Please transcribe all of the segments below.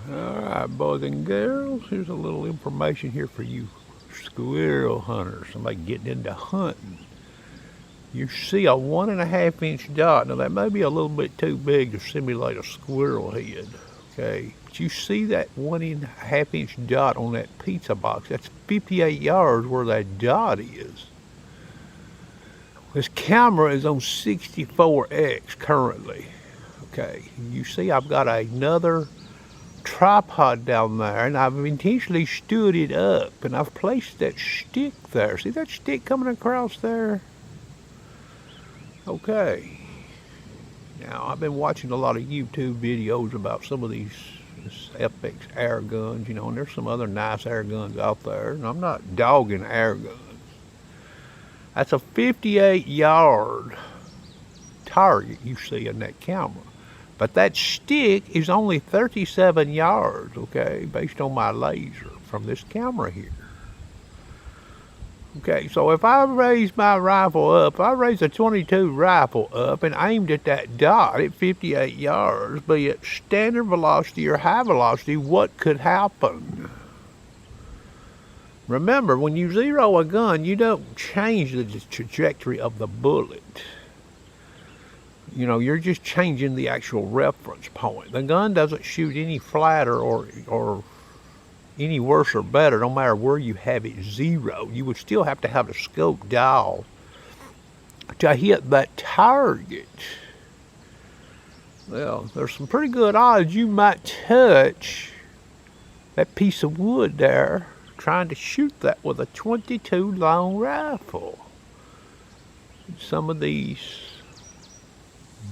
Alright, boys and girls, here's a little information here for you squirrel hunters, somebody getting into hunting. You see a 1.5 inch dot. Now that may be a little bit too big to simulate a squirrel head, okay? But you see that 1.5 inch dot on that pizza box. That's 58 yards where that dot is. This camera is on 64x currently, okay? You see I've got another tripod down there, and I've intentionally stood it up, and I've placed that stick there. See that stick coming across there? Okay. Now, I've been watching a lot of YouTube videos about some of these FX air guns, and there's some other nice air guns out there, and I'm not dogging air guns. That's a 58-yard target you see in that camera. But that stick is only 37 yards, okay, based on my laser from this camera here. Okay, so if I raise my rifle up, if I raise a 22 rifle up and aimed at that dot at 58 yards, be it standard velocity or high velocity, what could happen? Remember, when you zero a gun, you don't change the trajectory of the bullet. You're just changing the actual reference point. The gun doesn't shoot any flatter or any worse or better, no matter where you have it zeroed. You would still have to have the scope dial to hit that target. Well, there's some pretty good odds you might touch that piece of wood there trying to shoot that with a 22 long rifle. Some of these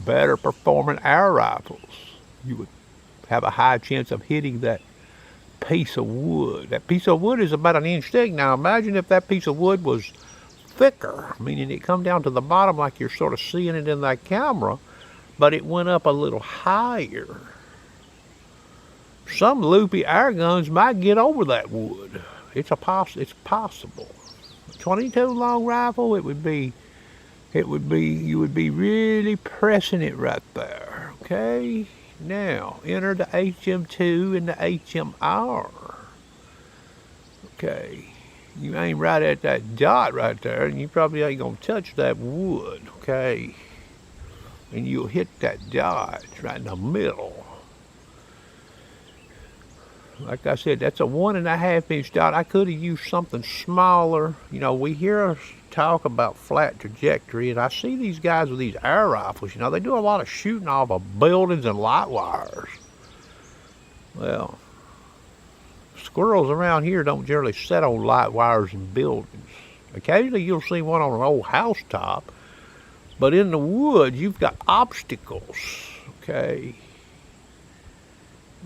better performing air rifles, you would have a high chance of hitting that piece of wood. That piece of wood is about 1 inch thick. Now imagine if that piece of wood was thicker, meaning it come down to the bottom like you're sort of seeing it in that camera, but it went up a little higher. Some loopy air guns might get over that wood. It's possible. 22 long rifle, you would be really pressing it right there, okay? Now, enter the HM2 and the HMR. Okay, you aim right at that dot right there, and you probably ain't gonna touch that wood, okay? And you'll hit that dot right in the middle. Like I said, that's a 1.5 inch dot. I could have used something smaller. We hear talk about flat trajectory, and I see these guys with these air rifles, they do a lot of shooting off of buildings and light wires. Well, squirrels around here don't generally set on light wires and buildings. Occasionally you'll see one on an old house top, but in the woods you've got obstacles, okay?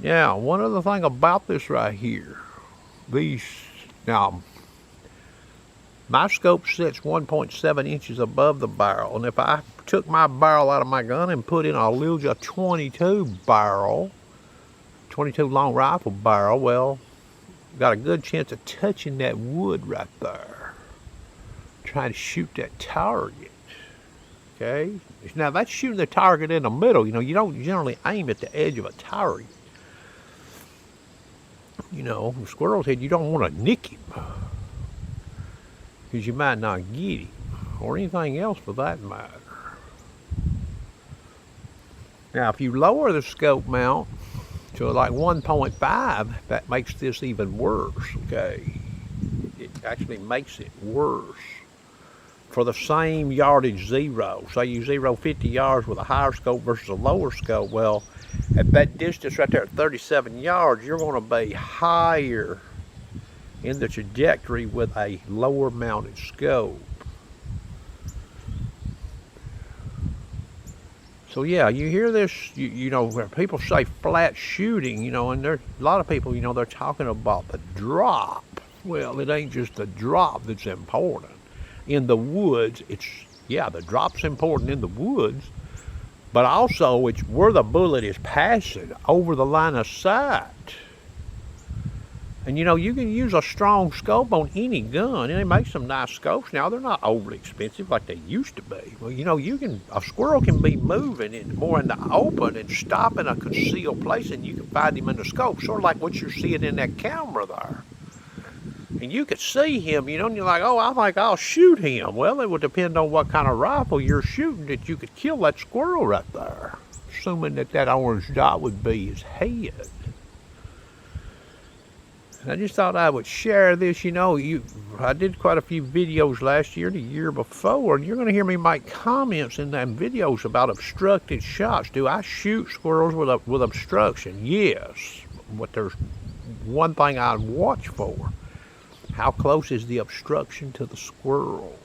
Now, one other thing about this right here, now, my scope sits 1.7 inches above the barrel, and if I took my barrel out of my gun and put in a Lilja 22 barrel, 22 long rifle barrel, well, got a good chance of touching that wood right there, trying to shoot that target, okay? Now, that's shooting the target in the middle. You don't generally aim at the edge of a target. The squirrel's head, you don't want to nick him, because you might not get him, or anything else for that matter. Now, if you lower the scope mount to like 1.5, that makes this even worse, okay? It actually makes it worse. For the same yardage zero, say you zero 50 yards with a higher scope versus a lower scope, well, at that distance right there at 37 yards, you're going to be higher in the trajectory with a lower mounted scope. So yeah, you hear this, where people say flat shooting, and there's a lot of people, they're talking about the drop. Well, it ain't just the drop that's important. In the woods, the drop's important in the woods, but also it's where the bullet is passing over the line of sight. And you know, you can use a strong scope on any gun, and they make some nice scopes now. They're not overly expensive like they used to be. Well, you know, a squirrel can be moving more in the open and stop in a concealed place, and you can find him in the scope, sort of like what you're seeing in that camera there. And you could see him, you know, and you're like, oh, I think I'll shoot him. Well, it would depend on what kind of rifle you're shooting that you could kill that squirrel right there, assuming that orange dot would be his head. I just thought I would share this. You know, I did quite a few videos last year, the year before, and you're going to hear me make comments in them videos about obstructed shots. Do I shoot squirrels with obstruction? Yes. But there's one thing I'd watch for. How close is the obstruction to the squirrel?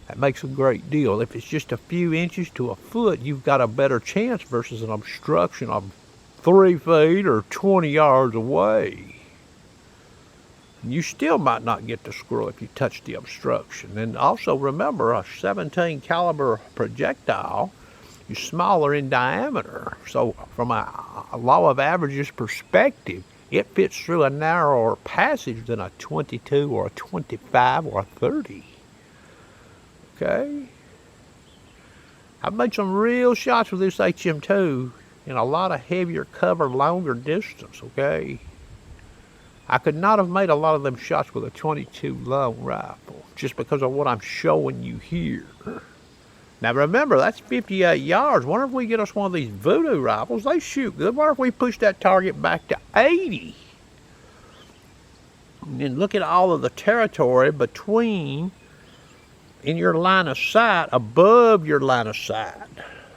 That makes a great deal. If it's just a few inches to a foot, you've got a better chance versus an obstruction of 3 feet or 20 yards away. You still might not get the squirrel if you touch the obstruction. And also remember, a 17 caliber projectile is smaller in diameter. So from a law of averages perspective, it fits through a narrower passage than a 22 or a 25 or a 30. Okay? I've made some real shots with this HM2 in a lot of heavier cover, longer distance, okay? I could not have made a lot of them shots with a 22 long rifle just because of what I'm showing you here. Now remember, that's 58 yards. Wonder if we get us one of these voodoo rifles. They shoot good. Wonder if we push that target back to 80. And then look at all of the territory between, in your line of sight, above your line of sight.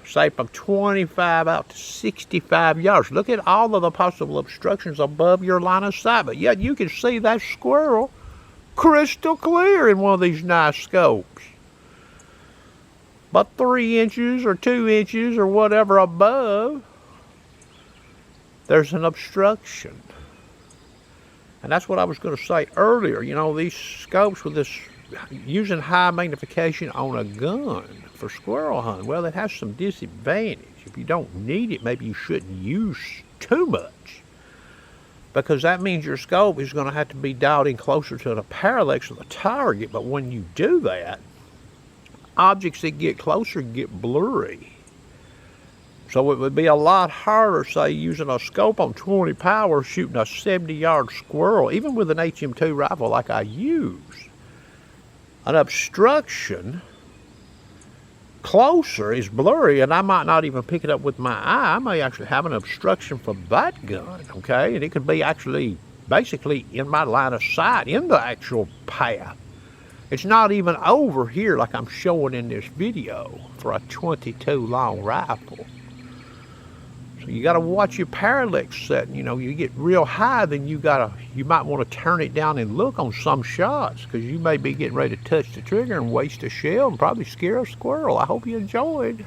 Say from 25 out to 65 yards. Look at all of the possible obstructions above your line of sight. But yet you can see that squirrel crystal clear in one of these nice scopes. But 3 inches or 2 inches or whatever above, there's an obstruction. And that's what I was going to say earlier. You know, these scopes with this, using high magnification on a gun for squirrel hunting, well, it has some disadvantage. If you don't need it, maybe you shouldn't use too much, because that means your scope is going to have to be dialed in closer to the parallax of the target. But when you do that, objects that get closer get blurry. So it would be a lot harder, say, using a scope on 20 power, shooting a 70-yard squirrel, even with an HM2 rifle like I use. An obstruction closer is blurry, and I might not even pick it up with my eye. I may actually have an obstruction for that gun, okay? And it could be actually basically in my line of sight, in the actual path. It's not even over here like I'm showing in this video for a 22 long rifle. So you got to watch your parallax setting. You know, you get real high, then you might want to turn it down and look on some shots, because you may be getting ready to touch the trigger and waste a shell and probably scare a squirrel. I hope you enjoyed.